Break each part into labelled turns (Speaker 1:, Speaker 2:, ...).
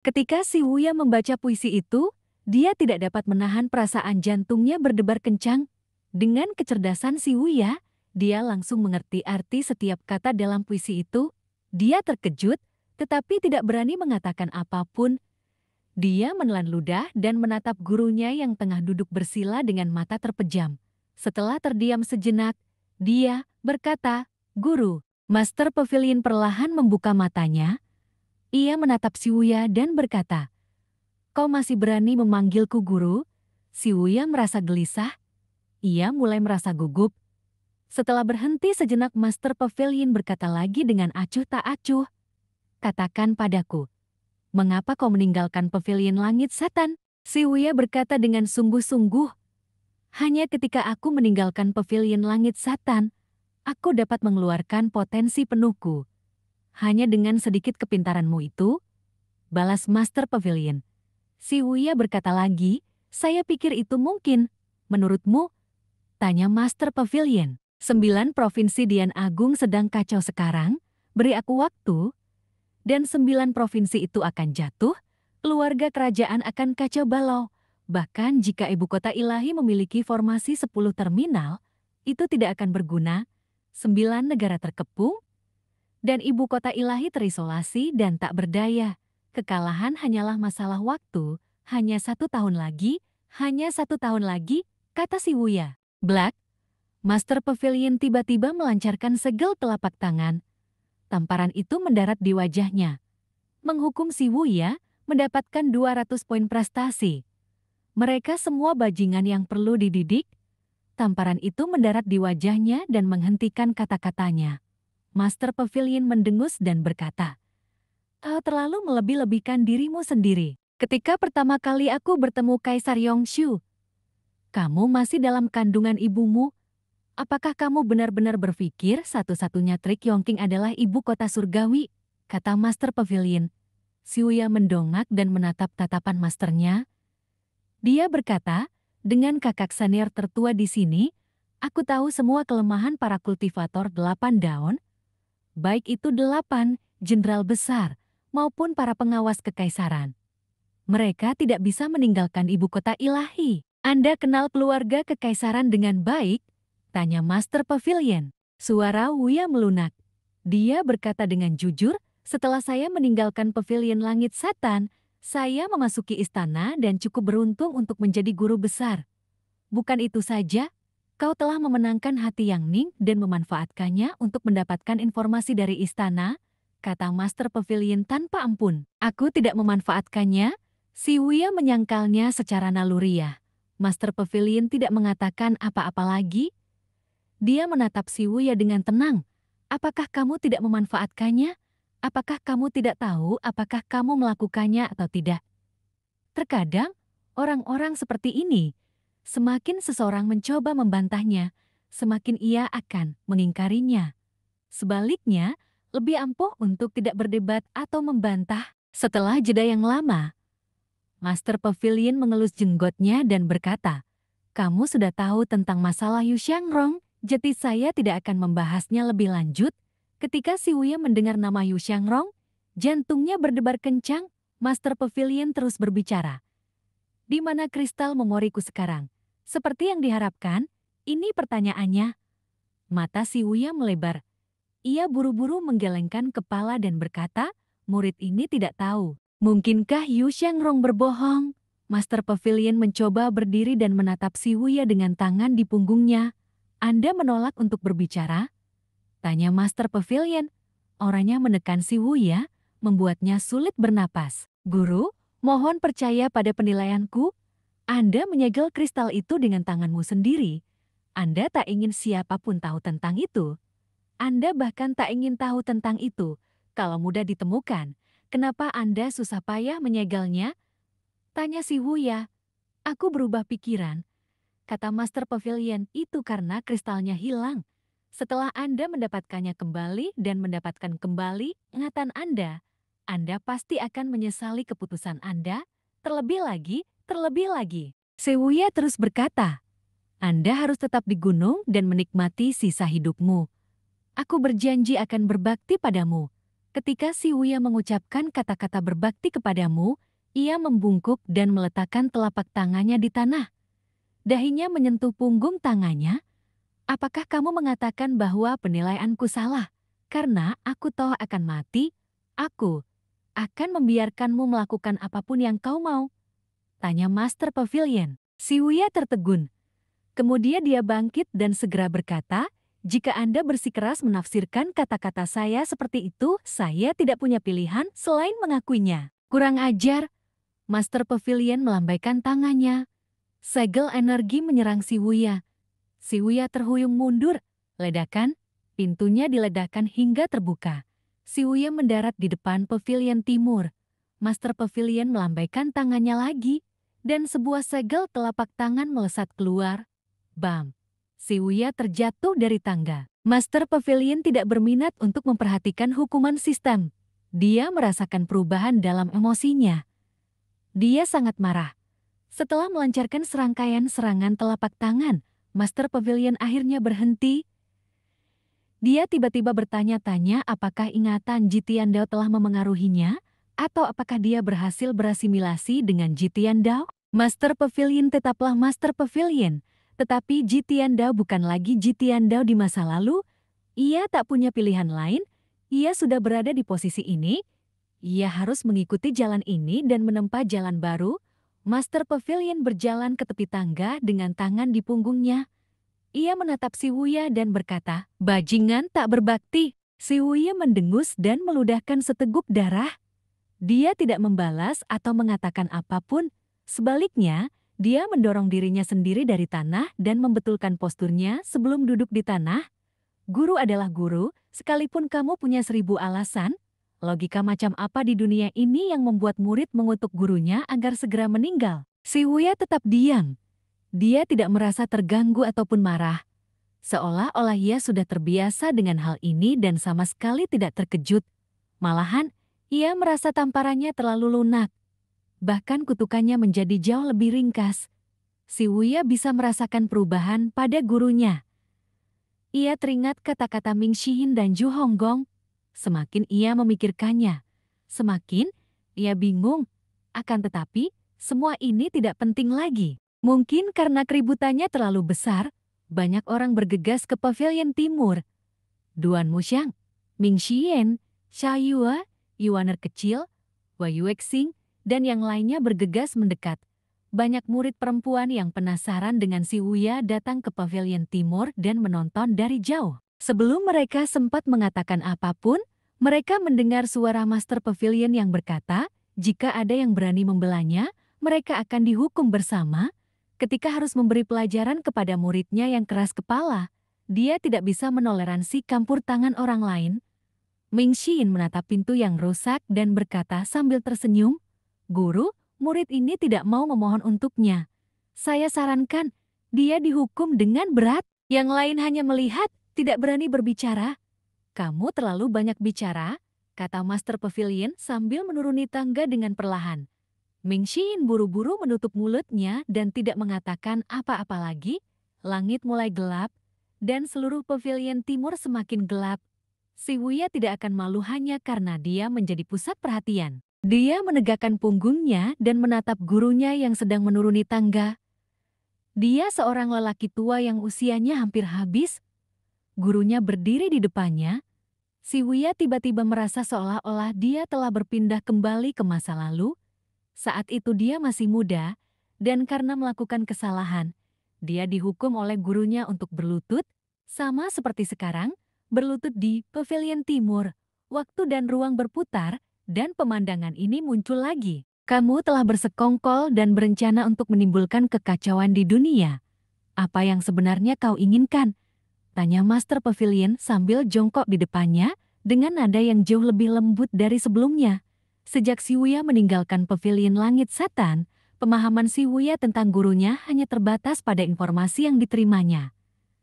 Speaker 1: Ketika si Wuya membaca puisi itu, dia tidak dapat menahan perasaan jantungnya berdebar kencang. Dengan kecerdasan si Wuya, dia langsung mengerti arti setiap kata dalam puisi itu. Dia terkejut, tetapi tidak berani mengatakan apapun. Dia menelan ludah dan menatap gurunya yang tengah duduk bersila dengan mata terpejam. Setelah terdiam sejenak, dia berkata, "Guru." Master Pavilion perlahan membuka matanya. Ia menatap si Wuya dan berkata, "Kau masih berani memanggilku guru?" Si Wuya merasa gelisah. Ia mulai merasa gugup. Setelah berhenti sejenak, Master Pavilion berkata lagi dengan acuh tak acuh, "Katakan padaku, mengapa kau meninggalkan Pavilion Langit Setan?" Si Wuya berkata dengan sungguh-sungguh, "Hanya ketika aku meninggalkan Pavilion Langit Setan, aku dapat mengeluarkan potensi penuhku. Hanya dengan sedikit kepintaranmu itu," balas Master Pavilion. Si Wuya berkata lagi, "Saya pikir itu mungkin. Menurutmu?" tanya Master Pavilion. 9 provinsi Dian Agung sedang kacau sekarang, beri aku waktu, dan 9 provinsi itu akan jatuh, keluarga kerajaan akan kacau balau. Bahkan jika ibu kota ilahi memiliki formasi 10 terminal, itu tidak akan berguna. 9 negara terkepung, dan ibu kota ilahi terisolasi dan tak berdaya. Kekalahan hanyalah masalah waktu, hanya 1 tahun lagi, hanya 1 tahun lagi, kata si Wuya. Black, Master Pavilion tiba-tiba melancarkan segel telapak tangan. Tamparan itu mendarat di wajahnya. Menghukum si Wuya mendapatkan 200 poin prestasi. Mereka semua bajingan yang perlu dididik. Tamparan itu mendarat di wajahnya dan menghentikan kata-katanya. Master Pavilion mendengus dan berkata, "Kau terlalu melebih-lebihkan dirimu sendiri. Ketika pertama kali aku bertemu Kaisar Yongshu, kamu masih dalam kandungan ibumu. Apakah kamu benar-benar berpikir satu-satunya trik Yongking adalah ibu kota surgawi?" kata Master Pavilion. Si Wuya mendongak dan menatap tatapan masternya. Dia berkata, "Dengan kakak senior tertua di sini, aku tahu semua kelemahan para kultivator 8 daun, baik itu 8 jenderal besar maupun para pengawas kekaisaran. Mereka tidak bisa meninggalkan ibu kota ilahi." "Anda kenal keluarga kekaisaran dengan baik?" tanya Master Pavilion. Suara Wuya melunak. Dia berkata dengan jujur, "Setelah saya meninggalkan Pavilion Langit Setan, saya memasuki istana dan cukup beruntung untuk menjadi guru besar. Bukan itu saja, kau telah memenangkan hati Yang Ning dan memanfaatkannya untuk mendapatkan informasi dari istana," kata Master Pavilion tanpa ampun. "Aku tidak memanfaatkannya." Si Wuya menyangkalnya secara naluriah. Master Pavilion tidak mengatakan apa-apa lagi. Dia menatap si Wuya dengan tenang. "Apakah kamu tidak memanfaatkannya? Apakah kamu tidak tahu apakah kamu melakukannya atau tidak?" Terkadang, orang-orang seperti ini, semakin seseorang mencoba membantahnya, semakin ia akan mengingkarinya. Sebaliknya, lebih ampuh untuk tidak berdebat atau membantah. Setelah jeda yang lama, Master Pavilion mengelus jenggotnya dan berkata, "Kamu sudah tahu tentang masalah Yu Xiangrong, jadi saya tidak akan membahasnya lebih lanjut." Ketika si Wuya mendengar nama Yu Xiangrong, jantungnya berdebar kencang. Master Pavilion terus berbicara. "Di mana kristal memoriku sekarang? Seperti yang diharapkan, ini pertanyaannya." Mata si Wuya melebar. Ia buru-buru menggelengkan kepala dan berkata, "Murid ini tidak tahu. Mungkinkah Yu Xiangrong berbohong?" Master Pavilion mencoba berdiri dan menatap si Wuya dengan tangan di punggungnya. "Anda menolak untuk berbicara?" tanya Master Pavilion. Orangnya menekan si Wuya, membuatnya sulit bernapas. "Guru, mohon percaya pada penilaianku. Anda menyegel kristal itu dengan tanganmu sendiri. Anda tak ingin siapapun tahu tentang itu. Anda bahkan tak ingin tahu tentang itu. Kalau mudah ditemukan, kenapa Anda susah payah menyegelnya?" tanya si Wuya. "Aku berubah pikiran," kata Master Pavilion, "itu karena kristalnya hilang. Setelah Anda mendapatkannya kembali dan mendapatkan kembali ingatan Anda pasti akan menyesali keputusan Anda, terlebih lagi, terlebih lagi." Si Wuya terus berkata, "Anda harus tetap di gunung dan menikmati sisa hidupmu. Aku berjanji akan berbakti padamu. Ketika si Wuya mengucapkan kata-kata berbakti kepadamu, ia membungkuk dan meletakkan telapak tangannya di tanah. Dahinya menyentuh punggung tangannya. Apakah kamu mengatakan bahwa penilaianku salah? Karena aku toh akan mati, aku akan membiarkanmu melakukan apapun yang kau mau. Tanya Master Pavilion. Si Wuya tertegun. Kemudian dia bangkit dan segera berkata, jika Anda bersikeras menafsirkan kata-kata saya seperti itu, saya tidak punya pilihan selain mengakuinya. Kurang ajar. Master Pavilion melambaikan tangannya. Segel energi menyerang si Wuya. Si Wuya terhuyung mundur. Ledakan, pintunya diledakkan hingga terbuka. Si Wuya mendarat di depan pavilion timur. Master Pavilion melambaikan tangannya lagi, dan sebuah segel telapak tangan melesat keluar. Bam! Si Wuya terjatuh dari tangga. Master Pavilion tidak berminat untuk memperhatikan hukuman sistem. Dia merasakan perubahan dalam emosinya. Dia sangat marah. Setelah melancarkan serangkaian serangan telapak tangan, Master Pavilion akhirnya berhenti. Dia tiba-tiba bertanya-tanya apakah ingatan Jitian Dao telah memengaruhinya, atau apakah dia berhasil berasimilasi dengan Jitian Dao. Master Pavilion tetaplah Master Pavilion, tetapi Jitian Dao bukan lagi Jitian Dao di masa lalu. Ia tak punya pilihan lain, ia sudah berada di posisi ini. Ia harus mengikuti jalan ini dan menempa jalan baru. Master Pavilion berjalan ke tepi tangga dengan tangan di punggungnya. Ia menatap si Wuya dan berkata, bajingan tak berbakti. Si Wuya mendengus dan meludahkan seteguk darah. Dia tidak membalas atau mengatakan apapun. Sebaliknya, dia mendorong dirinya sendiri dari tanah dan membetulkan posturnya sebelum duduk di tanah. Guru adalah guru, sekalipun kamu punya 1000 alasan. Logika macam apa di dunia ini yang membuat murid mengutuk gurunya agar segera meninggal? Si Wuya tetap diam. Dia tidak merasa terganggu ataupun marah. Seolah-olah ia sudah terbiasa dengan hal ini dan sama sekali tidak terkejut. Malahan, ia merasa tamparannya terlalu lunak. Bahkan kutukannya menjadi jauh lebih ringkas. Si Wuya bisa merasakan perubahan pada gurunya. Ia teringat kata-kata Ming Shihin dan Zhu Honggong. Semakin ia memikirkannya, semakin ia bingung. Akan tetapi, semua ini tidak penting lagi. Mungkin karena keributannya terlalu besar, banyak orang bergegas ke pavilion timur. Duan Muxiang, Ming Shihin, Xia Yue, Yuaner kecil, Wei Yuexing, dan yang lainnya bergegas mendekat. Banyak murid perempuan yang penasaran dengan si Wuya datang ke pavilion timur dan menonton dari jauh. Sebelum mereka sempat mengatakan apapun, mereka mendengar suara Master Pavilion yang berkata, jika ada yang berani membelanya, mereka akan dihukum bersama. Ketika harus memberi pelajaran kepada muridnya yang keras kepala, dia tidak bisa menoleransi campur tangan orang lain. Ming Shihin menatap pintu yang rusak dan berkata sambil tersenyum, Guru, murid ini tidak mau memohon untuknya. Saya sarankan, dia dihukum dengan berat. Yang lain hanya melihat, tidak berani berbicara. Kamu terlalu banyak bicara, kata Master Pavilion sambil menuruni tangga dengan perlahan. Ming Shihin buru-buru menutup mulutnya dan tidak mengatakan apa-apa lagi. Langit mulai gelap, dan seluruh pavilion timur semakin gelap. Si Wuya tidak akan malu hanya karena dia menjadi pusat perhatian. Dia menegakkan punggungnya dan menatap gurunya yang sedang menuruni tangga. Dia seorang lelaki tua yang usianya hampir habis. Gurunya berdiri di depannya. Si Wuya tiba-tiba merasa seolah-olah dia telah berpindah kembali ke masa lalu. Saat itu dia masih muda, dan karena melakukan kesalahan, dia dihukum oleh gurunya untuk berlutut, sama seperti sekarang, berlutut di pavilion timur. Waktu dan ruang berputar, dan pemandangan ini muncul lagi. Kamu telah bersekongkol dan berencana untuk menimbulkan kekacauan di dunia. Apa yang sebenarnya kau inginkan? Tanya Master Pavilion sambil jongkok di depannya dengan nada yang jauh lebih lembut dari sebelumnya. Sejak si Wuya meninggalkan pavilion Langit Setan, pemahaman si Wuya tentang gurunya hanya terbatas pada informasi yang diterimanya.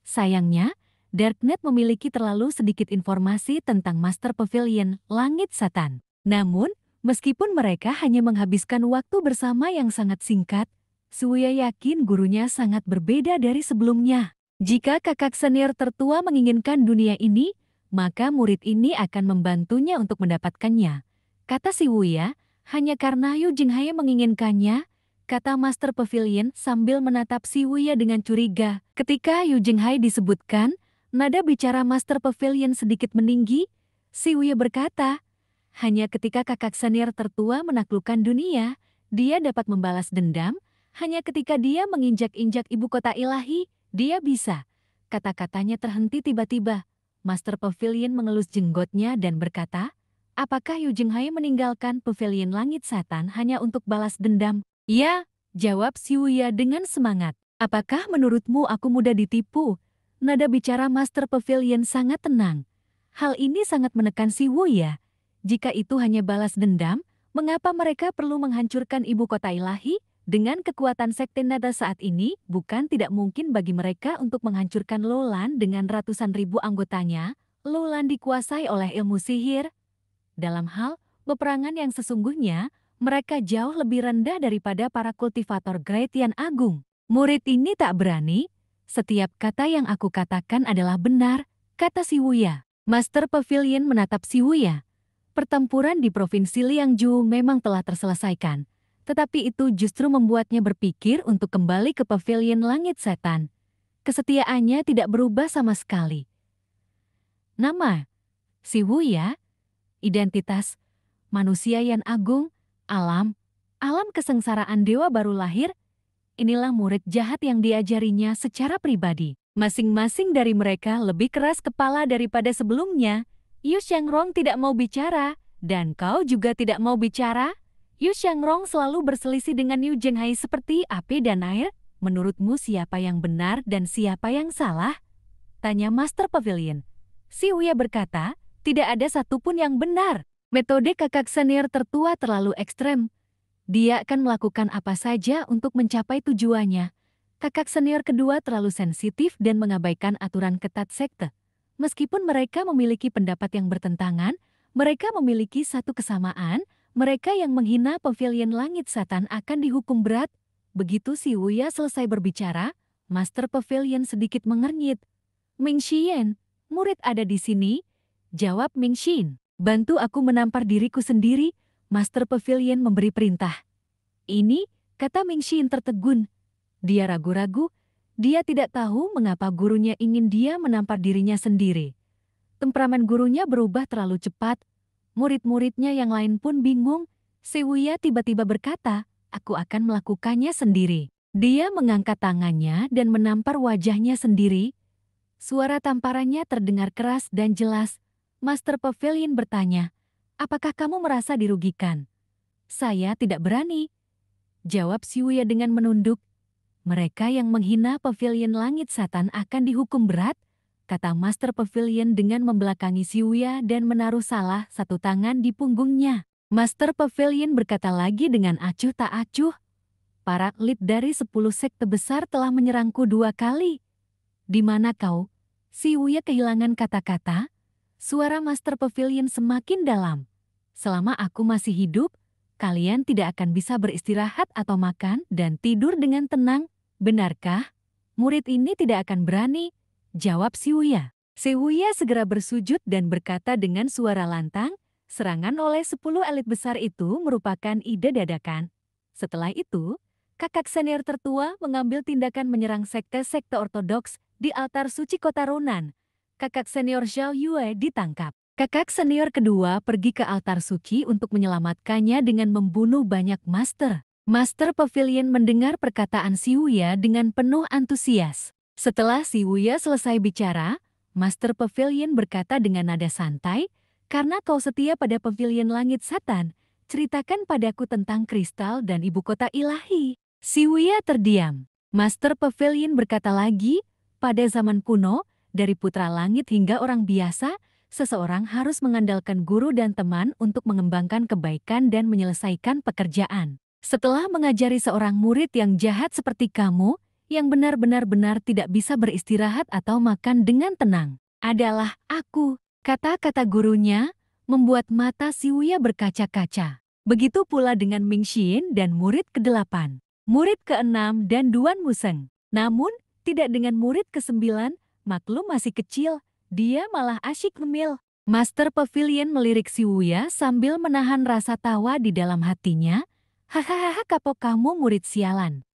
Speaker 1: Sayangnya, Darknet memiliki terlalu sedikit informasi tentang Master Pavilion Langit Setan. Namun, meskipun mereka hanya menghabiskan waktu bersama yang sangat singkat, si Wuya yakin gurunya sangat berbeda dari sebelumnya. Jika kakak senior tertua menginginkan dunia ini, maka murid ini akan membantunya untuk mendapatkannya. Kata si Wuya, hanya karena Yu Jinghae menginginkannya, kata Master Pavilion sambil menatap si Wuya dengan curiga. Ketika Yu Jinghae disebutkan, nada bicara Master Pavilion sedikit meninggi, si Wuya berkata, hanya ketika kakak senior tertua menaklukkan dunia, dia dapat membalas dendam, hanya ketika dia menginjak-injak ibu kota ilahi, dia bisa. Kata-katanya terhenti tiba-tiba. Master Pavilion mengelus jenggotnya dan berkata, apakah Yu Jinghae meninggalkan Pavilion Langit Setan hanya untuk balas dendam? Ya, jawab si Wuya dengan semangat. Apakah menurutmu aku mudah ditipu? Nada bicara Master Pavilion sangat tenang. Hal ini sangat menekan si Wuya. Jika itu hanya balas dendam, mengapa mereka perlu menghancurkan ibu kota ilahi? Dengan kekuatan sekte nada saat ini, bukan tidak mungkin bagi mereka untuk menghancurkan Lowland dengan ratusan ribu anggotanya. Lowland dikuasai oleh ilmu sihir. Dalam hal peperangan yang sesungguhnya, mereka jauh lebih rendah daripada para kultivator Great Yan Agung. Murid ini tak berani. Setiap kata yang aku katakan adalah benar, kata si Wuya. Master Pavilion menatap si Wuya. Pertempuran di Provinsi Liangju memang telah terselesaikan, tetapi itu justru membuatnya berpikir untuk kembali ke Pavilion Langit Setan. Kesetiaannya tidak berubah sama sekali. Nama, si Wuya, identitas, manusia yang agung, alam kesengsaraan dewa baru lahir, inilah murid jahat yang diajarinya secara pribadi. Masing-masing dari mereka lebih keras kepala daripada sebelumnya. Yu Xiangrong tidak mau bicara, dan kau juga tidak mau bicara. Yu Xiangrong selalu berselisih dengan Yu Jinghae seperti api dan air. Menurutmu siapa yang benar dan siapa yang salah? Tanya Master Pavilion. Si Wuya berkata, tidak ada satupun yang benar. Metode kakak senior tertua terlalu ekstrem. Dia akan melakukan apa saja untuk mencapai tujuannya. Kakak senior kedua terlalu sensitif dan mengabaikan aturan ketat sekte. Meskipun mereka memiliki pendapat yang bertentangan, mereka memiliki satu kesamaan, mereka yang menghina Pavilion Langit Setan akan dihukum berat. Begitu si Wuya selesai berbicara, Master Pavilion sedikit mengernyit. Ming Xian, murid ada di sini? Jawab Ming Xian. Bantu aku menampar diriku sendiri, Master Pavilion memberi perintah. Ini, kata Ming Xian tertegun. Dia ragu-ragu. Dia tidak tahu mengapa gurunya ingin dia menampar dirinya sendiri. Temperamen gurunya berubah terlalu cepat. Murid-muridnya yang lain pun bingung. Si Wuya tiba-tiba berkata, aku akan melakukannya sendiri. Dia mengangkat tangannya dan menampar wajahnya sendiri. Suara tamparannya terdengar keras dan jelas. Master Pavilion bertanya, apakah kamu merasa dirugikan? Saya tidak berani. Jawab si Wuya dengan menunduk. Mereka yang menghina Pavilion Langit Setan akan dihukum berat, kata Master Pavilion dengan membelakangi si Wuya dan menaruh salah satu tangan di punggungnya. Master Pavilion berkata lagi dengan acuh tak acuh, para elit dari 10 sekte besar telah menyerangku 2 kali. Di mana kau? Si Wuya kehilangan kata-kata. Suara Master Pavilion semakin dalam. Selama aku masih hidup, kalian tidak akan bisa beristirahat atau makan dan tidur dengan tenang. Benarkah? Murid ini tidak akan berani, jawab si Wuya. Si Wuya segera bersujud dan berkata dengan suara lantang, serangan oleh 10 elit besar itu merupakan ide dadakan. Setelah itu, kakak senior tertua mengambil tindakan menyerang sekte-sekte ortodoks di altar suci kota Ronan. Kakak senior Zhao Yue ditangkap. Kakak senior kedua pergi ke altar suci untuk menyelamatkannya dengan membunuh banyak master. Master Pavilion mendengar perkataan si Wuya dengan penuh antusias. Setelah si Wuya selesai bicara, Master Pavilion berkata dengan nada santai, karena kau setia pada Pavilion Langit Setan, ceritakan padaku tentang kristal dan ibu kota ilahi. Si Wuya terdiam. Master Pavilion berkata lagi, pada zaman kuno, dari putra langit hingga orang biasa, seseorang harus mengandalkan guru dan teman untuk mengembangkan kebaikan dan menyelesaikan pekerjaan. Setelah mengajari seorang murid yang jahat seperti kamu, yang benar-benar tidak bisa beristirahat atau makan dengan tenang, adalah aku. Kata-kata gurunya membuat mata si Wuya berkaca-kaca. Begitu pula dengan Ming Xian dan murid ke-8, murid ke-6 dan Duan Museng. Namun, tidak dengan murid ke-9, maklum masih kecil, Dia malah asyik ngemil. Master Pavilion melirik si Wuya sambil menahan rasa tawa di dalam hatinya. Hahaha, kapok kamu murid sialan.